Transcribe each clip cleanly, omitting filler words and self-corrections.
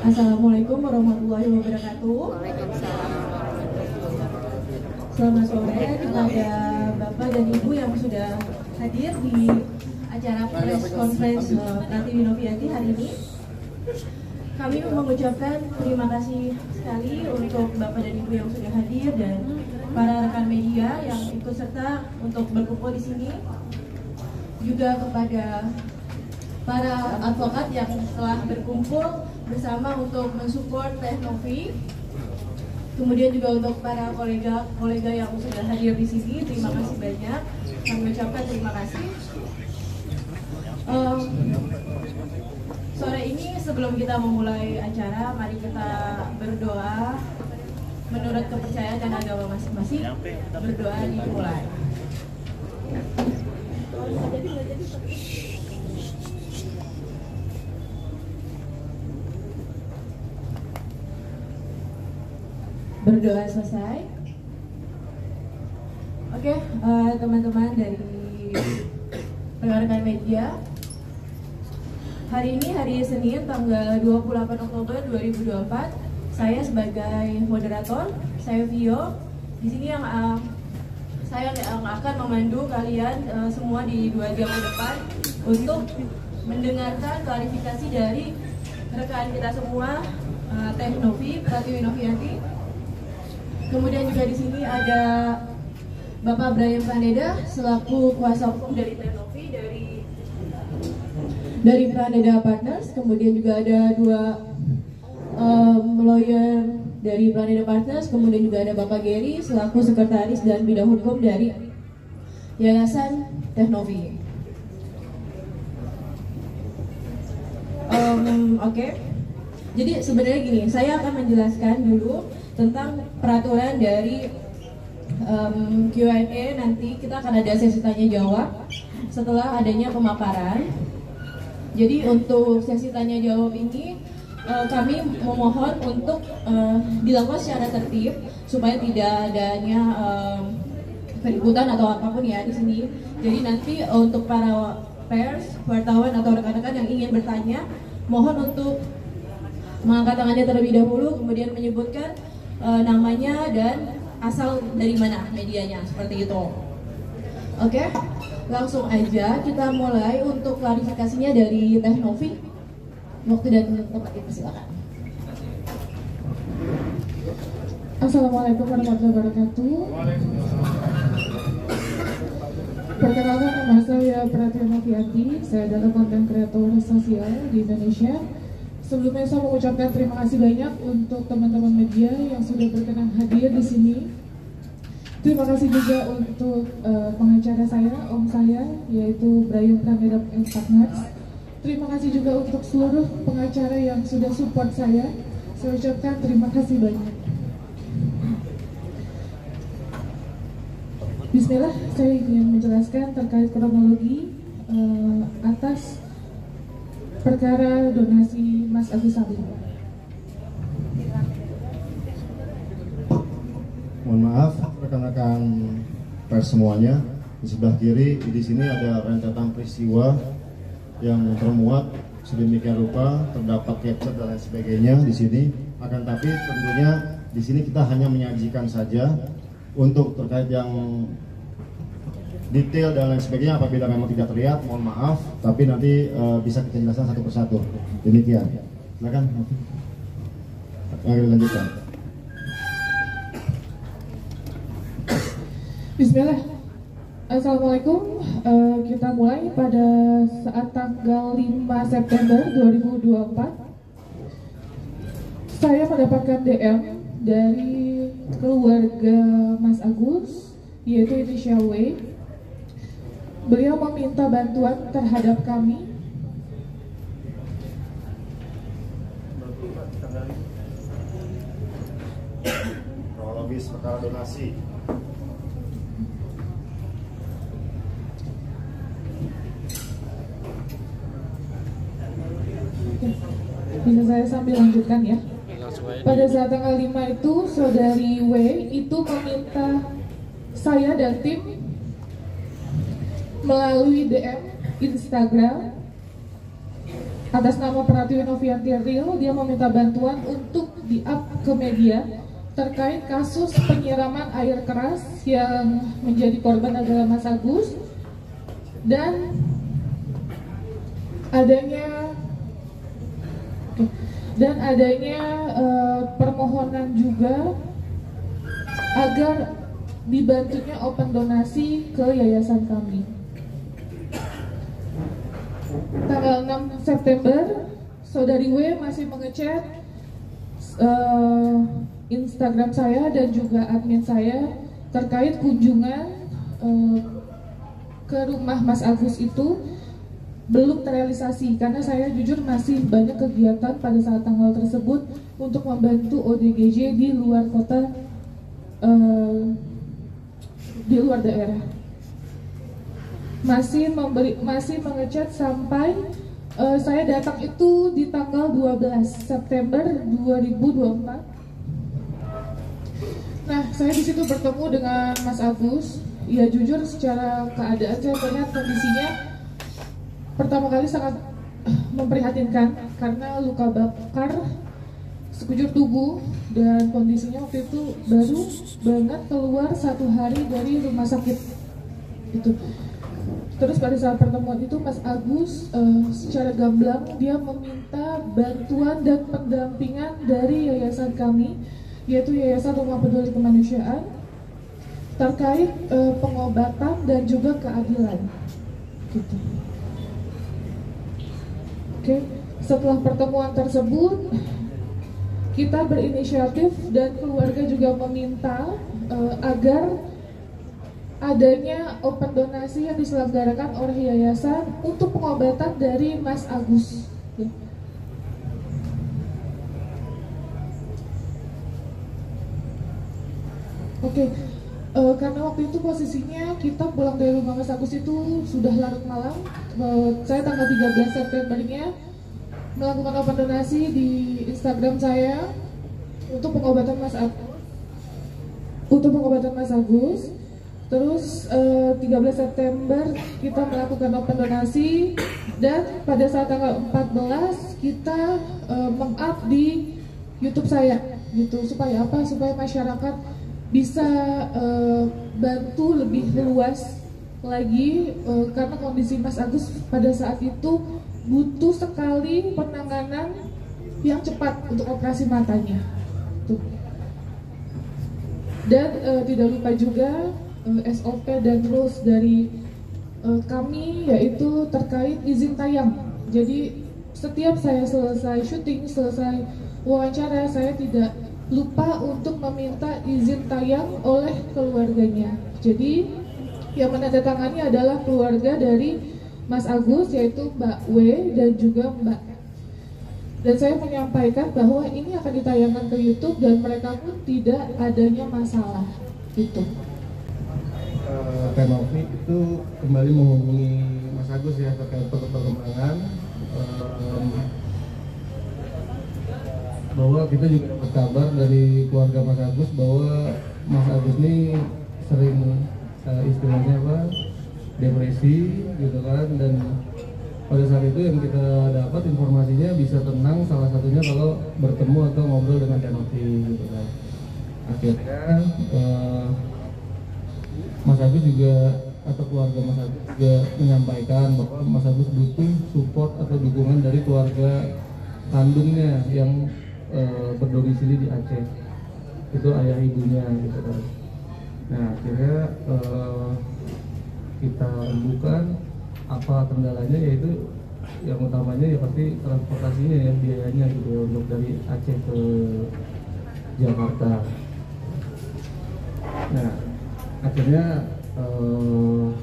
Assalamualaikum warahmatullahi wabarakatuh. Selamat sore kepada Bapak dan Ibu yang sudah hadir di acara press conference Pratiwi Novianti hari ini. Kami mengucapkan terima kasih sekali untuk Bapak dan Ibu yang sudah hadir dan para rekan media yang ikut serta untuk berkumpul di sini. Juga kepada para advokat yang telah berkumpul bersama untuk mensupport Teknovi. Kemudian juga untuk para kolega yang sudah hadir di sini, terima kasih banyak. Kami ucapkan terima kasih. Sore ini sebelum kita memulai acara, mari kita berdoa menurut kepercayaan dan agama masing-masing. Berdoa dimulai. Berdoa selesai. Oke, teman-teman dari rekan-rekan media, hari ini hari Senin tanggal 28 Oktober 2024, saya sebagai moderator, saya Vio di sini yang saya akan memandu kalian semua di 2 jam ke depan untuk mendengarkan klarifikasi dari rekan kita semua, Teknovi, Pratiwi Novianti. Kemudian juga di sini ada Bapak Brian Praneda selaku kuasa hukum dari Teknovi dari Praneda Partners. Kemudian juga ada 2 lawyer dari Praneda Partners. Kemudian juga ada Bapak Gary selaku sekretaris dan bidang hukum dari Yayasan Teknovi. Oke. Jadi sebenarnya gini, saya akan menjelaskan dulu tentang peraturan dari Q&A. Nanti kita akan ada sesi tanya jawab setelah adanya pemaparan. Jadi untuk sesi tanya jawab ini kami memohon untuk dilakukan secara tertib supaya tidak adanya keributan atau apapun ya di sini. Jadi nanti untuk para pers, wartawan atau rekan-rekan yang ingin bertanya, mohon untuk mengangkat tangannya terlebih dahulu, kemudian menyebutkan namanya dan asal dari mana medianya, seperti itu. Oke, langsung aja kita mulai untuk klarifikasinya dari Teknovi. Waktu dan tempat dipersilakan. Assalamualaikum warahmatullahi wabarakatuh. Perkenalkan, nama saya Pratiwi Novianti. Saya adalah konten kreator sosial di Indonesia. Sebelumnya saya mengucapkan terima kasih banyak untuk teman-teman media yang sudah berkenan hadir di sini. Terima kasih juga untuk pengacara saya, om saya, yaitu Brian Praneda and Partners. Terima kasih juga untuk seluruh pengacara yang sudah support saya. Saya ucapkan terima kasih banyak. Bismillah, saya ingin menjelaskan terkait kronologi atas perkara donasi Mas Agus Salim. Mohon maaf rekan-rekan pers semuanya. Di sebelah kiri di sini ada rentetan peristiwa yang termuat sedemikian rupa, terdapat capture dan lain sebagainya di sini. Akan tapi tentunya di sini kita hanya menyajikan saja untuk terkait yang detail dan lain sebagainya. Apabila memang tidak terlihat, mohon maaf, tapi nanti bisa kita jelaskan satu persatu. Demikian. Silakan. Mari lanjutkan. Bismillah. Assalamualaikum. Kita mulai pada saat tanggal 5 September 2024. Saya mendapatkan DM dari keluarga Mas Agus, yaitu inisial W. Beliau meminta bantuan terhadap kami kronologis perkara donasi. Bisa saya sambil lanjutkan ya. Pada saat tanggal 5 itu, saudari W itu meminta saya dan tim melalui DM Instagram atas nama Pratiwi Novianti Rio, dia meminta bantuan untuk di-up ke media terkait kasus penyiraman air keras yang menjadi korban adalah Mas Agus, dan adanya permohonan juga agar dibantunya open donasi ke yayasan kami. Tanggal 6 September, Saudari W masih mengechat Instagram saya dan juga admin saya terkait kunjungan ke rumah Mas Agus itu belum terrealisasi karena saya jujur masih banyak kegiatan pada saat tanggal tersebut untuk membantu ODGJ di luar kota, di luar daerah. Masih mengechat sampai saya datang itu di tanggal 12 September 2024. Nah, saya di situ bertemu dengan Mas Agus. Ya jujur secara keadaan saya melihat kondisinya pertama kali sangat memprihatinkan karena luka bakar sekujur tubuh dan kondisinya waktu itu baru banget keluar 1 hari dari rumah sakit itu. Terus pada saat pertemuan itu Mas Agus secara gamblang dia meminta bantuan dan pendampingan dari yayasan kami, yaitu Yayasan Rumah Peduli Kemanusiaan, terkait pengobatan dan juga keadilan. Gitu. Oke, setelah pertemuan tersebut kita berinisiatif dan keluarga juga meminta agar adanya open donasi yang diselenggarakan oleh yayasan untuk pengobatan dari Mas Agus. Oke, karena waktu itu posisinya kita pulang dari rumah Mas Agus itu sudah larut malam. Saya tanggal 13 Septembernya melakukan open donasi di Instagram saya untuk pengobatan Mas Agus. Terus 13 September kita melakukan open donasi dan pada saat tanggal 14 kita meng-up di YouTube saya gitu. Supaya apa? Supaya masyarakat bisa bantu lebih luas lagi karena kondisi Mas Agus pada saat itu butuh sekali penanganan yang cepat untuk operasi matanya. Tuh. Dan tidak lupa juga SOP dan rules dari kami yaitu terkait izin tayang. Jadi setiap saya selesai syuting, selesai wawancara, saya tidak lupa untuk meminta izin tayang oleh keluarganya. Jadi yang menandatangani adalah keluarga dari Mas Agus, yaitu Mbak W dan juga Mbak. Dan saya menyampaikan bahwa ini akan ditayangkan ke YouTube dan mereka pun tidak adanya masalah. Gitu. Tenovi itu kembali menghubungi Mas Agus ya terkait perkembangan, bahwa kita juga dapat kabar dari keluarga Mas Agus bahwa Mas Agus ini sering istilahnya depresi gitu kan, dan pada saat itu yang kita dapat informasinya bisa tenang salah satunya kalau bertemu atau ngobrol dengan Tenovi gitu kan. Akhirnya Mas Agus juga atau keluarga Mas Agus juga menyampaikan bahwa Mas Agus butuh support atau dukungan dari keluarga kandungnya yang berdomisili di Aceh, itu ayah ibunya gitu kan. Nah akhirnya kita rembukan apa kendalanya, yaitu yang utamanya ya pasti transportasinya ya, biayanya gitu untuk dari Aceh ke Jakarta. Nah akhirnya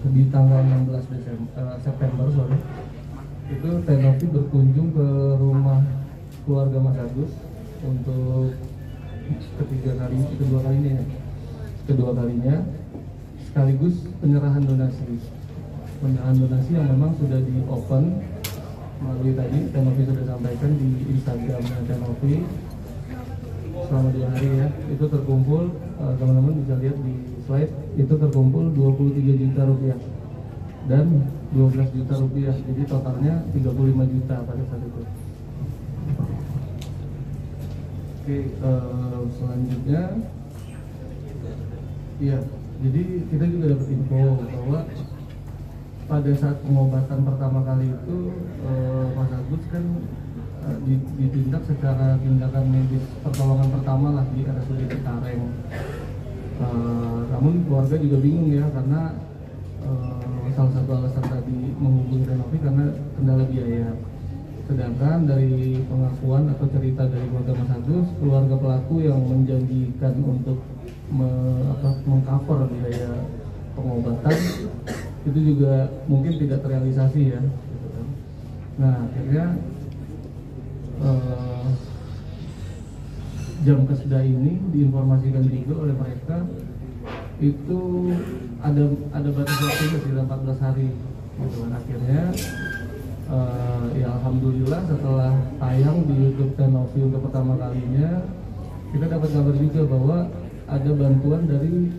di tanggal 16 September itu Tenovi berkunjung ke rumah keluarga Mas Agus untuk kedua kalinya sekaligus penyerahan donasi yang memang sudah di open melalui tadi Tenovi sudah sampaikan di Instagramnya Tenovi selama 2 hari ya. Itu terkumpul, teman-teman bisa lihat di slide, itu terkumpul 23 juta rupiah dan 12 juta rupiah, jadi totalnya 35 juta pada saat itu. Oke, selanjutnya ya, jadi kita juga dapat info bahwa pada saat pengobatan pertama kali itu Mas Agus kan ditindak secara tindakan medis pertolongan pertama lah di RSUD Cengkareng. Namun keluarga juga bingung ya, karena salah satu alasan tadi menghubungi Renovi karena kendala biaya. Sedangkan dari pengakuan atau cerita dari keluarga Mas Agus, keluarga pelaku yang menjanjikan untuk mengcover biaya pengobatan itu juga mungkin tidak terrealisasi ya. Nah akhirnya jam kesedah ini diinformasikan juga oleh mereka itu ada batas waktu sekitar 14 hari gitu kan. Akhirnya ya alhamdulillah setelah tayang di YouTube Renovi untuk pertama kalinya, kita dapat kabar juga bahwa ada bantuan dari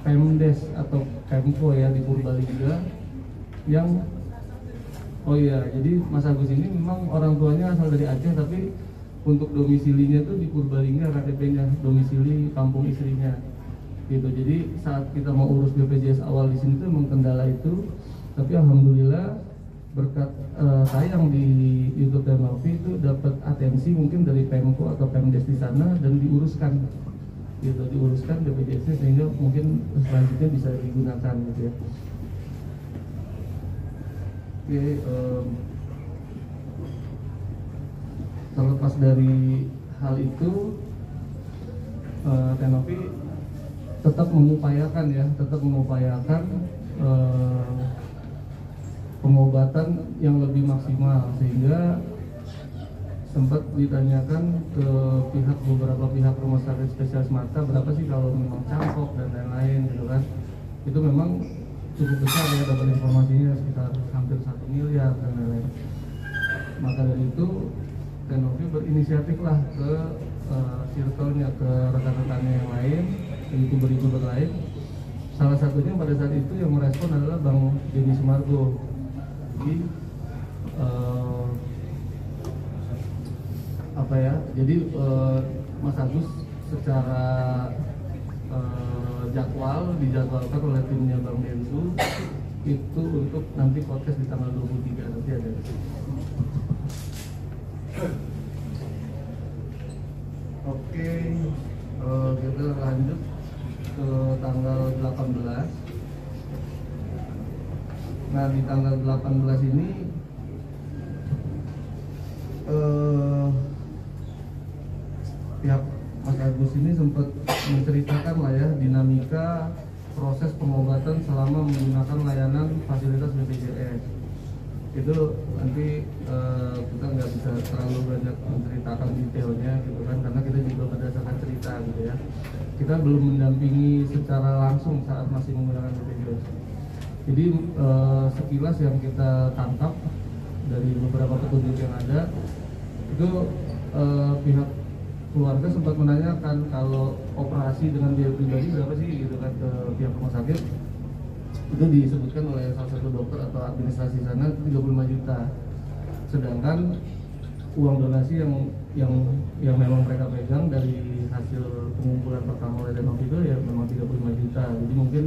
Pemdes atau Pemko ya di Purbalingga yang jadi Mas Agus ini memang orang tuanya asal dari Aceh, tapi untuk domisilinya tuh di Purbalingga, KTP-nya domisili kampung istrinya gitu. Jadi saat kita mau urus BPJS awal di sini tuh memang kendala itu, tapi alhamdulillah berkat tayang di YouTube Renovi itu dapat atensi mungkin dari Pemko atau Pemdes di sana dan diuruskan BPJS-nya, sehingga mungkin selanjutnya bisa digunakan gitu ya. Oke, terlepas dari hal itu, Renovi tetap mengupayakan pengobatan yang lebih maksimal, sehingga sempat ditanyakan ke beberapa pihak rumah sakit spesialis mata berapa sih kalau memang cangkok dan lain-lain gitu kan. Itu memang cukup besar ya, dapat informasinya sekitar hampir 1 miliar dan lain-lain. Maka dari itu Renovi berinisiatif lah ke circle-nya, ke rekan-rekannya yang lain, youtuber-youtuber lain. Salah satunya pada saat itu yang merespon adalah Bang Denny Sumargo. Jadi Mas Agus secara dijadwalkan oleh timnya Bang Densu itu untuk nanti podcast di tanggal 23 nanti ada di sini. Oke, kita lanjut ke tanggal 18. Nah di tanggal 18 ini pihak Mas Agus ini sempat menceritakan lah ya dinamika proses pengobatan selama menggunakan layanan fasilitas BPJS. Itu nanti kita nggak bisa terlalu banyak menceritakan detailnya gitu kan, karena kita juga berdasarkan cerita gitu ya. Kita belum mendampingi secara langsung saat masih menggunakan BPJS. Jadi sekilas yang kita tangkap dari beberapa petunjuk yang ada itu pihak keluarga sempat menanyakan kalau operasi dengan biaya pribadi berapa sih gitu kan ke pihak rumah sakit. Itu disebutkan oleh salah satu dokter atau administrasi sana 35 juta. Sedangkan uang donasi yang memang mereka pegang dari hasil pengumpulan pertama oleh Renovi itu ya memang 35 juta. Jadi mungkin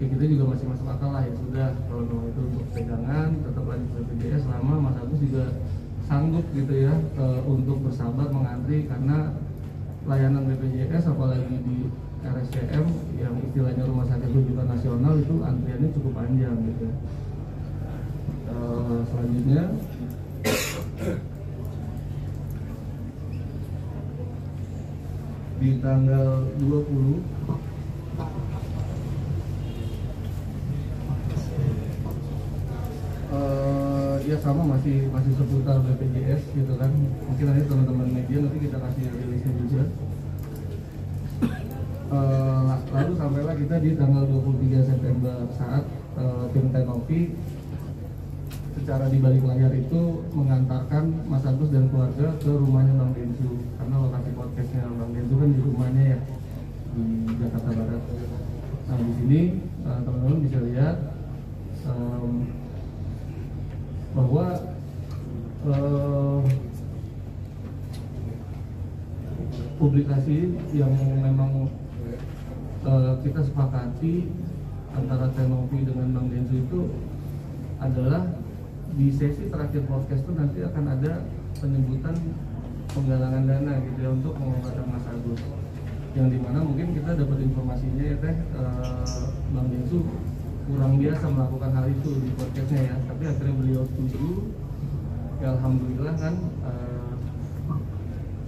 ya kita juga masih masuk akal lah, ya sudah kalau memang itu untuk pegangan tetap lanjut BPJS selama Mas Agus juga sanggup gitu ya untuk bersabar mengantri, karena layanan BPJS apalagi di RSCM yang istilahnya rumah sakit rujukan nasional itu antriannya cukup panjang gitu. Selanjutnya di tanggal 20 ya sama masih seputar BPJS gitu kan. Mungkin nanti teman-teman media nanti kita kasih rilisnya juga. Lalu sampailah kita di tanggal 23 September saat tim Renovi secara di balik layar itu mengantarkan Mas Agus dan keluarga ke rumahnya Bang Densu, karena lokasi podcastnya Bang Densu kan di rumahnya ya di Jakarta Barat. Nah di sini teman-teman bisa lihat publikasi yang memang kita sepakati antara Tenopi dengan Bang Densu itu adalah di sesi terakhir podcast itu nanti akan ada penyebutan penggalangan dana gitu ya untuk pengobatan Mas Agus, yang dimana mungkin kita dapat informasinya ya teh Bang Densu kurang biasa melakukan hal itu di podcastnya ya, tapi akhirnya beliau setuju ya, alhamdulillah kan.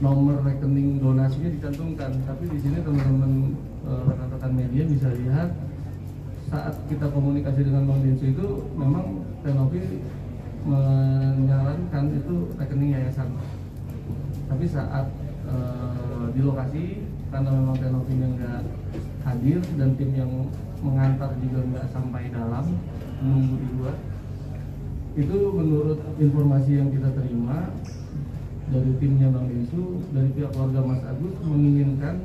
Nomor rekening donasinya dicantumkan, tapi di sini teman-teman rekan-rekan media bisa lihat saat kita komunikasi dengan Bang Densu itu memang Tenopi menyarankan itu rekening yayasan. Tapi saat di lokasi karena memang Tenopi yang nggak hadir dan tim yang mengantar juga nggak sampai dalam, menunggu di luar, itu menurut informasi yang kita terima dari timnya Bang Densu, dari pihak keluarga Mas Agus menginginkan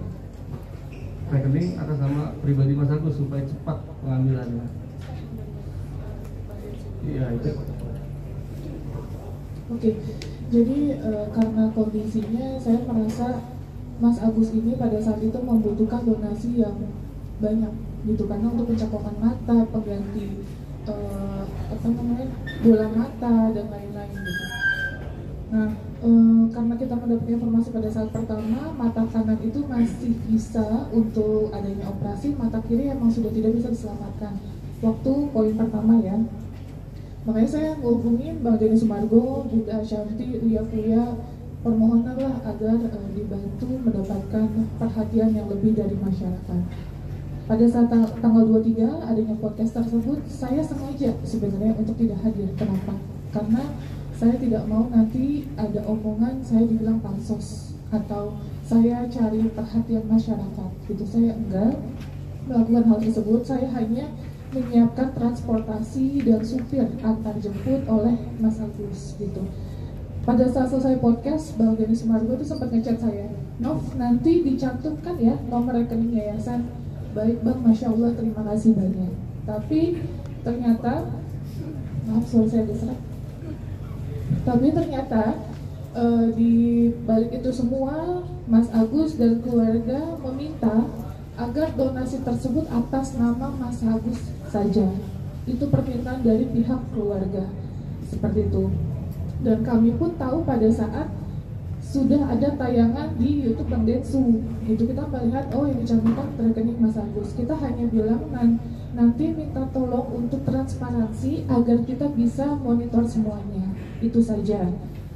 rekening atas nama pribadi Mas Agus supaya cepat pengambilannya. Iya itu. Oke, jadi karena kondisinya saya merasa Mas Agus ini pada saat itu membutuhkan donasi yang banyak gitu, karena untuk pencakokan mata, pengganti bola mata dan lain-lain gitu. Nah, karena kita mendapat informasi pada saat pertama mata kanan itu masih bisa untuk adanya operasi, mata kiri emang sudah tidak bisa diselamatkan waktu poin pertama ya. Makanya saya menghubungin Bang Denny Sumargo, Bunda Ashanti, Uya permohonan lah agar dibantu mendapatkan perhatian yang lebih dari masyarakat. Pada saat tanggal 23 adanya podcast tersebut, saya sengaja sebenarnya untuk tidak hadir. Kenapa? Karena saya tidak mau nanti ada omongan saya dibilang pansos atau saya cari perhatian masyarakat gitu. Saya enggak melakukan hal tersebut. Saya hanya menyiapkan transportasi dan supir antar jemput oleh Mas Agus gitu. Pada saat selesai podcast, Bang Denny Sumargo itu sempat ngechat saya, Nov, nanti dicantumkan ya nomor rekening yayasan. Baik Bang, Masya Allah, terima kasih banyak. Tapi ternyata, maaf suara saya diserak. Tapi ternyata di balik itu semua, Mas Agus dan keluarga meminta agar donasi tersebut atas nama Mas Agus saja. Itu permintaan dari pihak keluarga, seperti itu. Dan kami pun tahu pada saat sudah ada tayangan di YouTube Bang Densu, itu kita melihat oh yang dicantumkan rekening Mas Agus. Kita hanya bilang nanti minta tolong untuk transparansi agar kita bisa monitor semuanya. Itu saja.